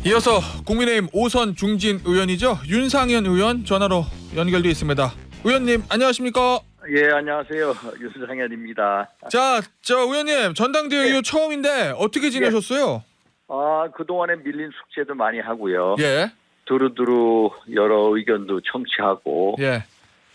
이어서 국민의힘 5선 중진 의원이죠. 윤상현 의원 전화로 연결돼 있습니다. 의원님 안녕하십니까? 예, 안녕하세요. 윤상현입니다. 자, 의원님 전당대회 이후 처음인데 어떻게 지내셨어요? 그동안에 밀린 숙제도 많이 하고요. 예. 두루두루 여러 의견도 청취하고 예.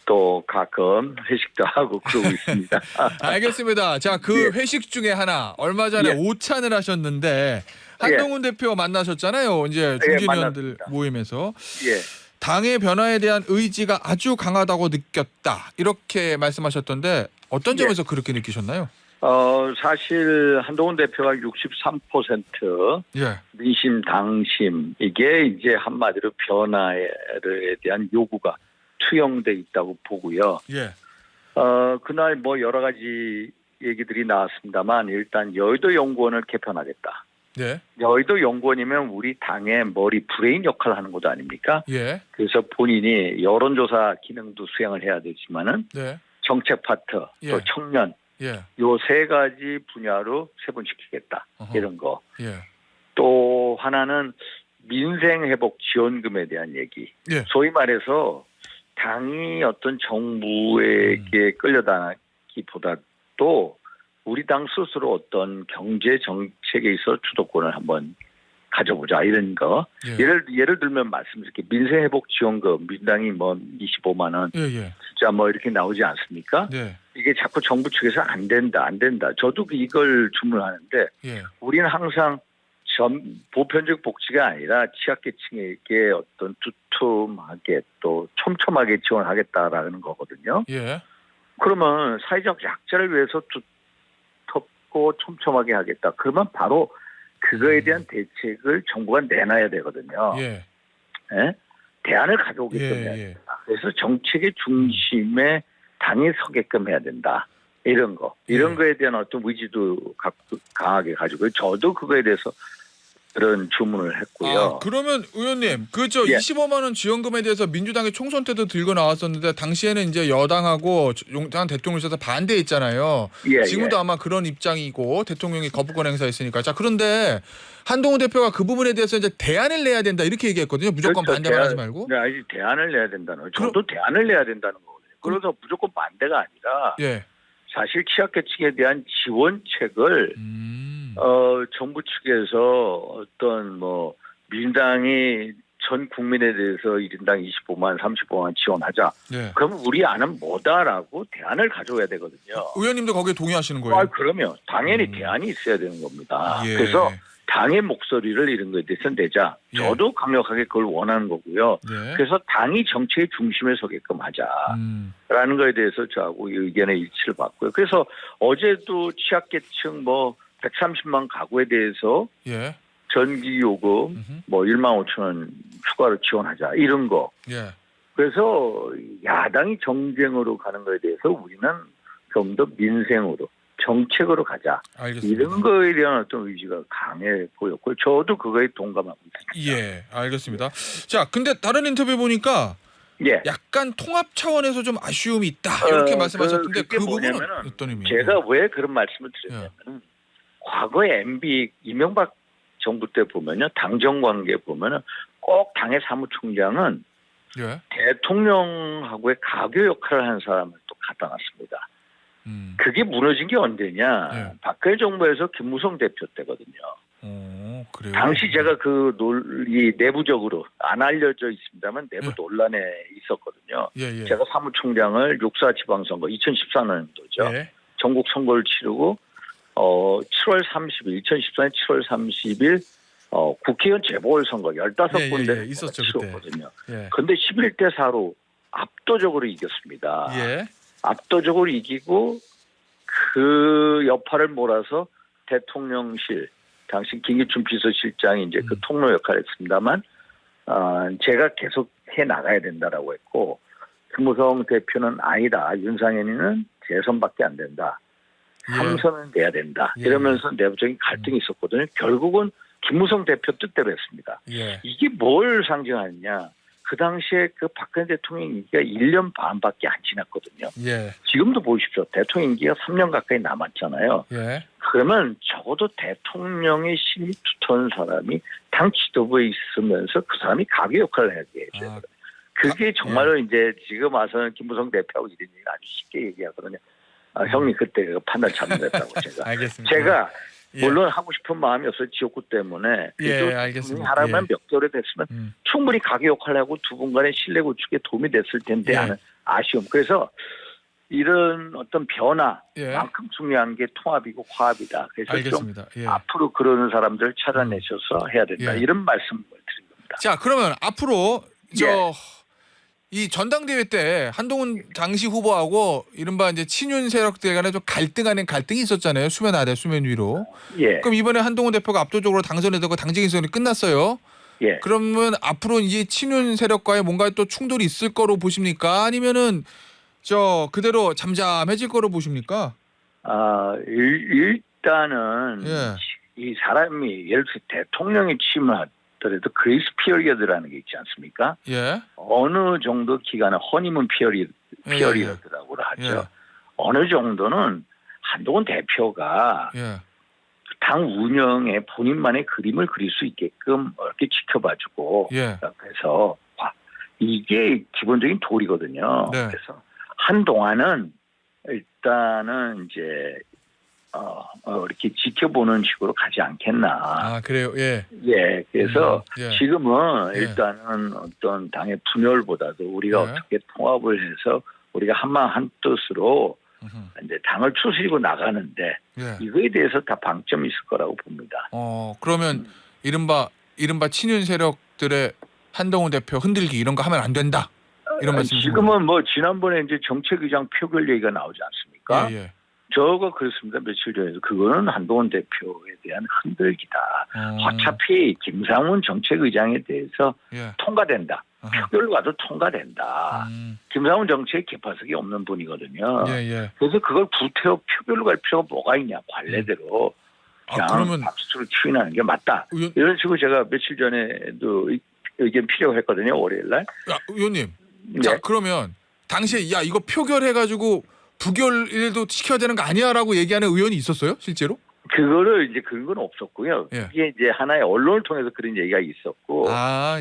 또 가끔 회식도 하고 그러고 있습니다. 알겠습니다. 자, 그 회식 중에 하나 얼마 전에 예. 오찬을 하셨는데 한동훈 대표 만나셨잖아요. 이제 중진 의원들 만났습니다. 모임에서 예. 당의 변화에 대한 의지가 아주 강하다고 느꼈다. 이렇게 말씀하셨던데 어떤 점에서 그렇게 느끼셨나요? 사실 한동훈 대표가 63% 예. 민심 당심 이게 이제 한마디로 변화에 대한 요구가 투영돼 있다고 보고요. 예. 그날 뭐 여러 가지 얘기들이 나왔습니다만 일단 여의도 연구원을 개편하겠다. 네. 여의도 연구원이면 우리 당의 머리 브레인 역할을 하는 것도 아닙니까? 예. 그래서 본인이 여론조사 기능도 수행을 해야 되지만은 네. 정책 파트 예. 또 청년 예. 요 세 가지 분야로 세분시키겠다. 어허. 이런 거. 예. 또 하나는 민생 회복 지원금에 대한 얘기. 예. 소위 말해서 당이 어떤 정부에게 끌려다기보다도 우리 당 스스로 어떤 경제 정책에 있어 주도권을 한번 가져보자 이런 거. 예. 예를 들면 말씀드릴게요. 민생 회복 지원금 민당이 뭐 25만 원 예. 예. 진짜 뭐 이렇게 나오지 않습니까? 네. 이게 자꾸 정부 측에서 안 된다. 저도 이걸 주문하는데 예. 우리는 항상 보편적 복지가 아니라 취약계층에게 어떤 두툼하게 또 촘촘하게 지원하겠다라는 거거든요. 예. 그러면 사회적 약자를 위해서 두텁고 촘촘하게 하겠다. 그러면 바로 그거에 대한 대책을 정부가 내놔야 되거든요. 예. 예? 대안을 가져오게끔 해야 예. 된다. 그래서 정책의 중심에 당이 서게끔 해야 된다. 이런 거. 이런 거에 대한 어떤 의지도 강하게 가지고 저도 그거에 대해서 그런 주문을 했고요. 그러면 의원님, 그저 예. 25만 원 지원금에 대해서 민주당이 총선 때도 들고 나왔었는데 당시에는 이제 여당하고 용당 대통령께서 반대했잖아요. 예, 지금도 예. 아마 그런 입장이고 대통령이 거부권 행사했으니까. 자, 그런데 한동훈 대표가 그 부분에 대해서 이제 대안을 내야 된다 이렇게 얘기했거든요. 무조건 그렇죠. 반대만 하지 말고. 네, 아니, 대안을 내야 된다는 거예요. 저도 대안을 내야 된다는 거거든요. 그래서 무조건 반대가 아니라 예. 사실 취약계층에 대한 지원책을 정부 측에서 어떤 뭐 민당이 전 국민에 대해서 1인당 25만, 35만 지원하자. 예. 그러면 우리 안은 뭐다라고 대안을 가져와야 되거든요. 의원님도 거기에 동의하시는 거예요? 그러면 당연히 대안이 있어야 되는 겁니다. 예. 그래서 당의 목소리를 이런 거에 대해서 내자. 예. 저도 강력하게 그걸 원하는 거고요. 네. 그래서 당이 정책의 중심에 서게끔 하자라는 거에 대해서 저하고 의견의 일치를 봤고요. 그래서 어제도 취약계층 뭐 130만 가구에 대해서 예. 전기요금 뭐 1만 5천 원 추가로 지원하자 이런 거. 예. 그래서 야당이 정쟁으로 가는 거에 대해서 우리는 좀 더 민생으로 정책으로 가자. 알겠습니다. 이런 거에 대한 어떤 의지가 강해 보였고 저도 그거에 동감하고 있습니다. 예, 알겠습니다. 자, 근데 다른 인터뷰 보니까 예. 약간 통합 차원에서 좀 아쉬움이 있다 이렇게 말씀하셨던데 그게 그 부분은 뭐냐면은 어떤 의미예요? 제가 왜 그런 말씀을 드렸냐면 과거에 MB 이명박 정부 때 보면요. 당정 관계 보면은 꼭 당의 사무총장은 예. 대통령하고의 가교 역할을 하는 사람을 또 갖다 놨습니다. 그게 무너진 게 언제냐? 예. 박근혜 정부에서 김무성 대표 때거든요. 그래요. 당시 제가 그 논리 내부적으로 안 알려져 있습니다만 내부 예. 논란에 있었거든요. 예. 제가 사무총장을 6.4 지방선거 2014년도죠. 예. 전국 선거를 치르고 7월 30일 2014년 7월 30일 국회의원 재보궐선거 15군데 있었죠, 치렀거든요. 예. 그런데 11대 4로 압도적으로 이겼습니다. 예. 압도적으로 이기고 그 여파를 몰아서 대통령실 당시 김기춘 비서실장이 이제 그 통로 역할을 했습니다만 제가 계속 해 나가야 된다라고 했고 김무성 대표는 아니다. 윤상현이는 재선밖에 안 된다. 예. 3선은 돼야 된다. 예. 이러면서 내부적인 갈등이 있었거든요. 결국은 김무성 대표 뜻대로 했습니다. 예. 이게 뭘 상징하느냐. 그 당시에 그 박근혜 대통령 임기가 1년 반밖에 안 지났거든요. 예. 지금도 보십시오. 대통령 임기가 3년 가까이 남았잖아요. 예. 그러면 적어도 대통령의 신이 두터운 사람이 당 지도부에 있으면서 그 사람이 가교 역할을 해야 돼요. 그게 정말로 이제 지금 와서는 김무성 대표하고 이런 얘기 아주 쉽게 얘기하거든요. 형님 그때 그 판단 잘못했다고 제가. 알겠습니다. 제가 예. 물론 하고 싶은 마음이 없어요. 지역구 때문에. 예, 알겠습니다. 하라면 예. 몇 개월에 됐으면 충분히 가교 역할을 하고 두 분 간의 신뢰 구축에 도움이 됐을 텐데 예. 하는 아쉬움. 그래서 이런 어떤 변화만큼 중요한 게 통합이고 화합이다. 그래서 알겠습니다. 좀 예. 앞으로 그러는 사람들을 찾아내셔서 해야 된다. 예. 이런 말씀을 드린 겁니다. 자, 그러면 앞으로 이 전당대회 때 한동훈 당시 후보하고 이른바 이제 친윤 세력들 간에 좀 갈등 아닌 갈등이 있었잖아요. 수면 아래 수면 위로. 예. 그럼 이번에 한동훈 대표가 압도적으로 당선이 되고 당직 인선이 끝났어요. 예. 그러면 앞으로 이제 친윤 세력과의 뭔가 또 충돌이 있을 거로 보십니까? 아니면은 그대로 잠잠해질 거로 보십니까? 일단은 예. 이 사람이 예를 들어 대통령이 취임을 하더라도 그레이스 피어리어드라는 게 있지 않습니까? 예. 어느 정도 기간은 허니문 피어리어드라고 하죠. 예. 어느 정도는 한동훈 대표가 예. 당 운영에 본인만의 그림을 그릴 수 있게끔 이렇게 지켜봐주고 예. 그래서 이게 기본적인 도리거든요. 네. 그래서 한동안은 일단은 이제 이렇게 지켜보는 식으로 가지 않겠나. 아, 그래요. 예. 예, 그래서 예. 지금은 예. 일단은 어떤 당의 분열보다도 우리가 예. 어떻게 통합을 해서 우리가 한마음 한뜻으로 이제 당을 추스리고 나가는데 예. 이거에 대해서 다 방점이 있을 거라고 봅니다. 그러면 이른바 친윤 세력들의 한동훈 대표 흔들기 이런 거 하면 안 된다. 이런 말씀이신 지금은 뭐 지난번에 이제 정책의장 표결 얘기가 나오지 않습니까? 예, 예. 저거 그렇습니다. 며칠 전에도 그거는 한동훈 대표에 대한 흔들기다. 어차피 김상훈 정책의장에 대해서 예. 통과된다. 표결로 가도 통과된다. 김상훈 정치에 개파석이 없는 분이거든요. 예, 예. 그래서 그걸 불태워 표결로 갈 필요가 뭐가 있냐. 관례대로 그냥 그러면 박수로 추인하는 게 맞다. 이런 식으로 제가 며칠 전에도 의견 필요가 했거든요. 월요일 날. 의원님. 네. 자, 그러면 당시에 이거 표결해가지고 부결도 시켜야 되는 거 아니야라고 얘기하는 의원이 있었어요, 실제로? 그거를 이제 그런 건 없었고요. 예. 이게 이제 하나의 언론을 통해서 그런 얘기가 있었고,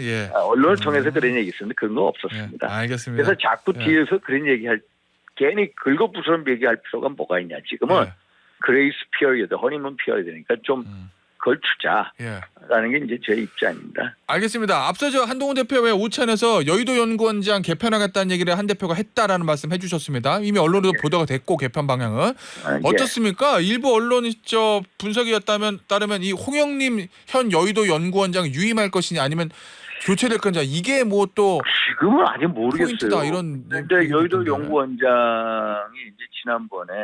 예. 언론을 통해서 그런 얘기 있었는데 그런 거 없었습니다. 예. 알겠습니다. 그래서 자꾸 뒤에서 그런 얘기할 괜히 긁어부스럼 얘기할 필요가 뭐가 있냐. 지금은 예. 그레이스 피어리어드, 허니문 피어리어드니까 좀 걸추자라는 게 이제 제 입장입니다. 알겠습니다. 앞서 한동훈 대표의 오찬에서 여의도 연구원장 개편하겠다는 얘기를 한 대표가 했다라는 말씀 해주셨습니다. 이미 언론에도 보도가 됐고 개편 방향은 어떻습니까? 일부 언론이 분석이 따르면 이 홍영림 현 여의도 연구원장 유임할 것이냐 아니면 교체될 건지 이게 뭐 또 지금은 아직 모르겠어요. 포인트다 이런. 근데 여의도 연구원장이 이제 지난번에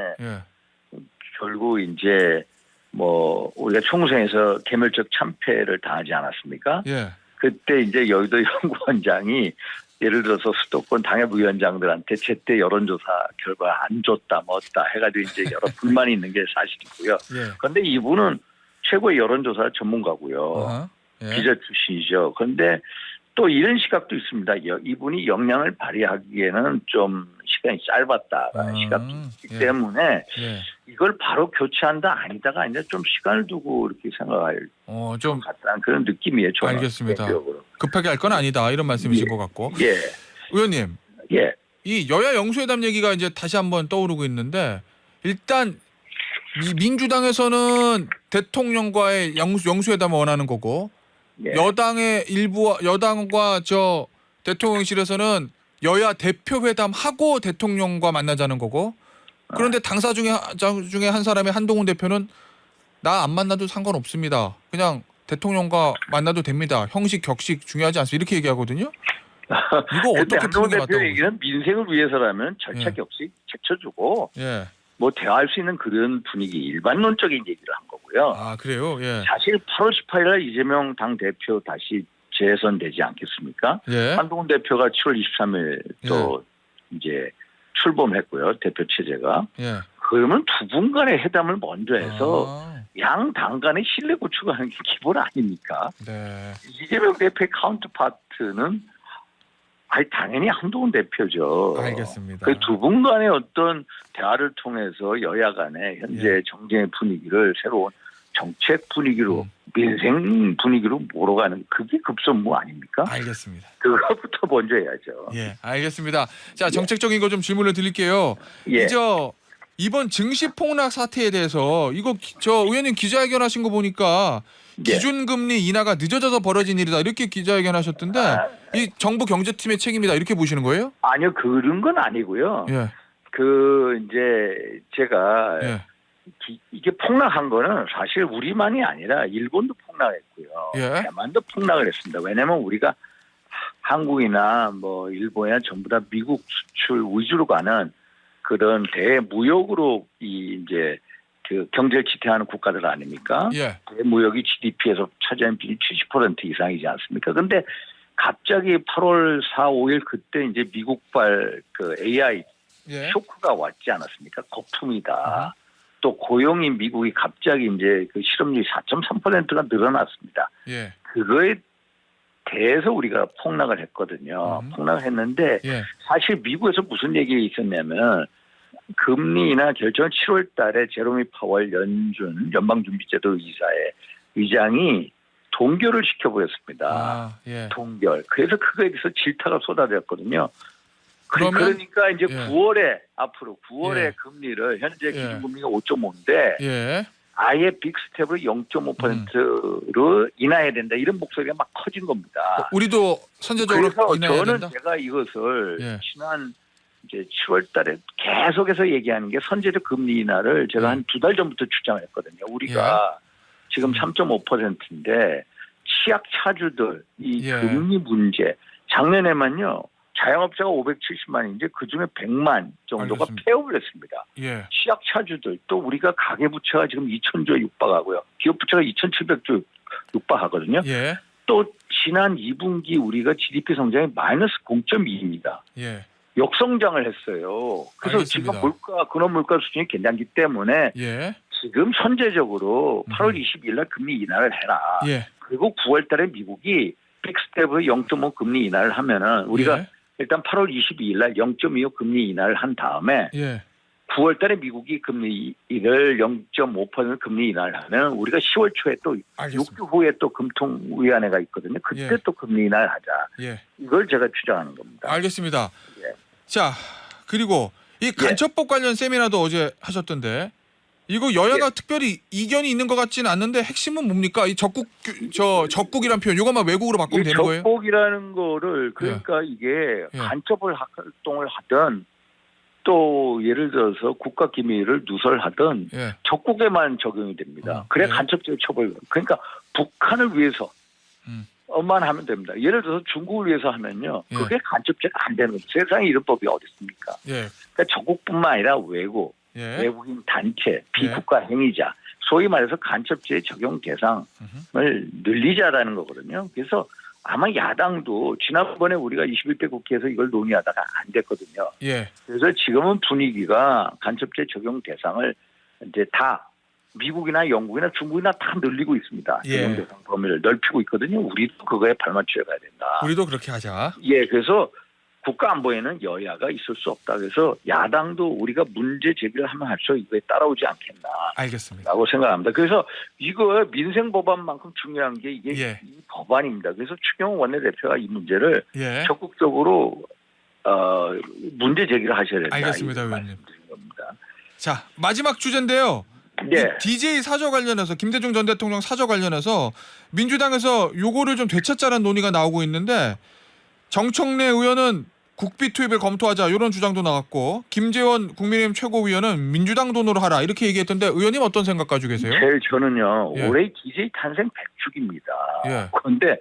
결국 이제 뭐 우리가 총선에서 개멸적 참패를 당하지 않았습니까? 예. 그때 이제 여의도 연구원장이 예를 들어서 수도권 당협위원장들한테 제때 여론조사 결과 안 줬다 뭐었다 해가지고 이제 여러 불만이 있는 게 사실이고요. 예. 그런데 이분은 최고의 여론조사 전문가고요. 예. 기자 출신이죠. 그런데 또 이런 시각도 있습니다. 이분이 역량을 발휘하기에는 좀 시간이 짧았다라는 시각도 있기 때문에 이걸 바로 교체한다 아니다가 아니라 좀 시간을 두고 이렇게 생각할 좀 같다는 그런 느낌이에요. 저는. 알겠습니다. 개인적으로. 급하게 할 건 아니다 이런 말씀이신 것 같고. 예. 의원님. 예. 이 여야 영수회담 얘기가 이제 다시 한번 떠오르고 있는데 일단 이 민주당에서는 대통령과의 영수회담을 원하는 거고 여당의 여당과 대통령실에서는 여야 대표회담 하고 대통령과 만나자는 거고 그런데 당사 중에 한 사람의 한동훈 대표는 나 안 만나도 상관없습니다. 그냥 대통령과 만나도 됩니다. 형식 격식 중요하지 않습니다. 이렇게 얘기하거든요. 이거 어떻게 푸는 게 한동훈 맞다고 대표 얘기는 민생을 위해서라면 절차 격식 제쳐주고 뭐 대화할 수 있는 그런 분위기 일반론적인 얘기를 한 거고요. 아 그래요? 예. 사실 8월 18일 날 이재명 당대표 다시 재선되지 않겠습니까? 한동훈 대표가 7월 23일 또 이제 출범했고요. 대표 체제가. 그러면 두 분 간의 회담을 먼저 해서 양 당 간의 신뢰 구축하는 게 기본 아닙니까? 이재명 대표의 카운터파트는 당연히 한동훈 대표죠. 알겠습니다. 그 두 분 간의 어떤 대화를 통해서 여야 간의 현재 정쟁의 분위기를 새로운 정책 분위기로 민생 분위기로 몰아가는 그게 급선무 아닙니까? 알겠습니다. 그것부터 먼저 해야죠. 예, 알겠습니다. 자, 정책적인 거 좀 질문을 드릴게요. 예. 이번 증시 폭락 사태에 대해서 이거 저 의원님 기자회견 하신 거 보니까 예. 기준금리 인하가 늦어져서 벌어진 일이다 이렇게 기자회견 하셨던데 이 정부 경제팀의 책임이다 이렇게 보시는 거예요? 아니요, 그런 건 아니고요. 예, 이제 제가 예, 이게 폭락한 거는 사실 우리만이 아니라 일본도 폭락했고요. 예. 대만도 폭락을 했습니다. 왜냐하면 우리가 한국이나 뭐 일본이나 전부 다 미국 수출 위주로 가는 그런 대무역으로 이제 그 경제를 지탱하는 국가들 아닙니까? 예. 대무역이 GDP에서 차지하는 비율이 70% 이상이지 않습니까? 근데 갑자기 8월 4, 5일 그때 이제 미국발 그 AI 예. 쇼크가 왔지 않았습니까? 거품이다. 또 고용이 미국이 갑자기 이제 그 실업률이 4.3%가 늘어났습니다. 예. 그거에 대해서 우리가 폭락을 했거든요. 폭락을 했는데 예. 사실 미국에서 무슨 얘기가 있었냐면 금리 인하 결정을 7월 달에 제로미 파월 연방준비제도 의장이 동결을 시켜버렸습니다. 아, 예. 동결. 그래서 그거에 대해서 질타가 쏟아졌거든요. 그러니까 이제 예. 9월에 앞으로 9월에 예. 금리를 현재 예. 기준금리가 5.5인데 예. 아예 빅스텝으로 0.5%로 인하해야 된다 이런 목소리가 막 커진 겁니다. 우리도 선제적으로 그래서 인하해야 저는 된다. 제가 이것을 예. 지난 이제 7월달에 계속해서 얘기하는 게 선제적 금리 인하를 제가 한 2달 전부터 주장했거든요. 우리가 지금 3.5%인데 취약차주들 이 예. 금리 문제 작년에만요. 자영업자가 570만인데 그중에 100만 정도가 알겠습니다. 폐업을 했습니다. 예. 취약차주들 또 우리가 가계부채가 지금 2,000조에 육박하고요. 기업부채가 2,700조 육박하거든요. 예. 또 지난 2분기 우리가 GDP 성장이 마이너스 0.2입니다. 예. 역성장을 했어요. 그래서 알겠습니다. 지금 근원 물가 수준이 괜찮기 때문에 예. 지금 선제적으로 8월 22일 날 금리 인하를 해라. 예. 그리고 9월 달에 미국이 빅스텝으로 0.5 금리 인하를 하면은 우리가 예. 일단 8월 22일 날 0.25 금리 인하를 한 다음에 예. 9월 달에 미국이 금리를 0.5% 금리 인하를 하면 우리가 10월 초에 또 알겠습니다. 6주 후에 또 금통위원회가 있거든요. 그때 예. 또 금리 인하를 하자. 예. 이걸 제가 주장하는 겁니다. 알겠습니다. 예. 자, 그리고 이 간첩법 관련 세미나도 어제 하셨던데 이거 여야가 특별히 이견이 있는 것 같지는 않는데 핵심은 뭡니까? 이 적국이란 표현 이것만 외국어로 바꾸면 되는 거예요? 적복이라는 거를 그러니까 이게 예. 간첩을 활동을 하든 또 예를 들어서 국가 기밀을 누설하든 예. 적국에만 적용이 됩니다. 그래 예. 간첩죄 처벌. 그러니까 북한을 위해서 음. 만 하면 됩니다. 예를 들어서 중국을 위해서 하면요. 예. 그게 간첩죄가 안 되는 거죠. 세상에 이런 법이 어디 있습니까? 예. 그러니까 적국뿐만 아니라 예. 외국인 단체, 비국가 행위자, 소위 말해서 간첩죄 적용 대상을 늘리자라는 거거든요. 그래서 아마 야당도 지난번에 우리가 21대 국회에서 이걸 논의하다가 안 됐거든요. 예. 그래서 지금은 분위기가 간첩죄 적용 대상을 이제 다 미국이나 영국이나 중국이나 다 늘리고 있습니다. 예. 적용 대상 범위를 넓히고 있거든요. 우리도 그거에 발맞춰 가야 된다. 우리도 그렇게 하자. 예, 그래서 국가 안보에는 여야가 있을 수 없다. 그래서 야당도 우리가 문제 제기를 하면 할수록 이거에 따라오지 않겠나. 알겠습니다. 라고 생각합니다. 그래서 이거 민생 법안만큼 중요한 게 이게 예. 이 법안입니다. 그래서 추경호 원내대표가 이 문제를 예. 적극적으로 문제 제기를 하셔야 된다. 알겠습니다, 이런 의원님. 말씀드리는 겁니다. 자, 마지막 주제인데요. 네. 이 DJ 사저 관련해서 김대중 전 대통령 사저 관련해서 민주당에서 요거를 좀 되찾자는 논의가 나오고 있는데 정청래 의원은 국비 투입을 검토하자 이런 주장도 나왔고 김재원 국민의힘 최고위원은 민주당 돈으로 하라 이렇게 얘기했던데 의원님 어떤 생각 가지고 계세요? 저는요. 예. 올해 DJ 탄생 100주기입니다. 예. 그런데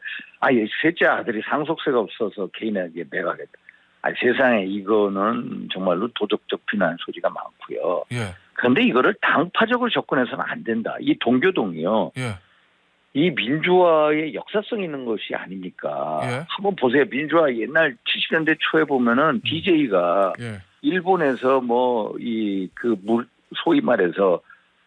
셋째 아들이 상속세가 없어서 개인에게 매각했다. 세상에 이거는 정말로 도덕적 비난 소지가 많고요. 예. 그런데 이거를 당파적으로 접근해서는 안 된다. 이 동교동이요. 예. 이 민주화의 역사성 있는 것이 아닙니까? 예. 한번 보세요. 민주화 옛날 70년대 초에 보면은 DJ가 예. 일본에서 소위 말해서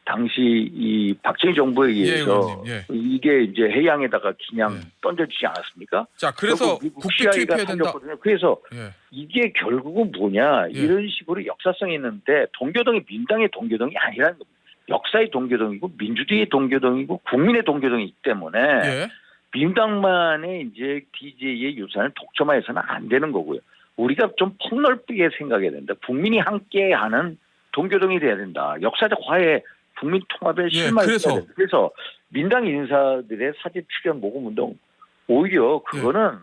당시 이 박정희 정부에 의해서 의원님, 예. 이게 이제 해양에다가 그냥 예. 던져지지 않았습니까? 자, 그래서 미국 국비 CIA가 투입해야 된다. 던졌거든요. 그래서 예. 이게 결국은 뭐냐 예. 이런 식으로 역사성이 있는데 동교동이 민당의 동교동이 아니라는 겁니다. 역사의 동교동이고 민주주의의 동교동이고 국민의 동교동이기 때문에 예. 민당만의 이제 DJ의 유산을 독점해서는 안 되는 거고요. 우리가 좀 폭넓게 생각해야 된다. 국민이 함께하는 동교동이 돼야 된다. 역사적 화해, 국민 통합의 예, 실마리가 그래서. 돼야 된다. 그래서 민당 인사들의 사직 출연 모금 운동 오히려 그거는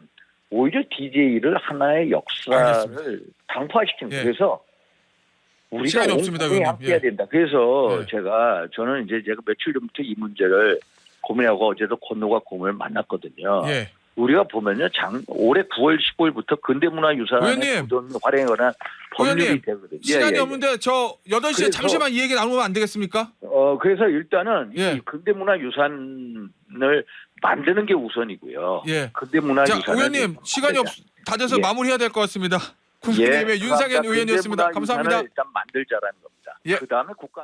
오히려 DJ를 하나의 역사를 알겠습니다. 강화시키는 예. 그래서 우리가 시간이 없습니다, 온전히 의원님. 함께해야 예. 된다. 그래서 예. 저는 이제 제가 며칠 전부터 이 문제를 고민하고 어제도 권노가 고문을 만났거든요. 예. 우리가 보면요, 올해 9월 15일부터 근대문화유산의 의원님. 보존 활용에 관한 법률이 의원님, 되거든요. 시간이 없는데 저 8시에 그래서- 잠시만 이 얘기 나누면 안 되겠습니까? 그래서 일단은 예. 이 근대문화유산을 만드는 게 우선이고요. 예. 근대문화유산. 자, 의원님 시간이 다 돼서 예. 마무리해야 될 것 같습니다. 국민의힘의 윤상현 의원이었습니다. 감사합니다. 일단 만들자라는 겁니다. 예. 그 다음에 국가.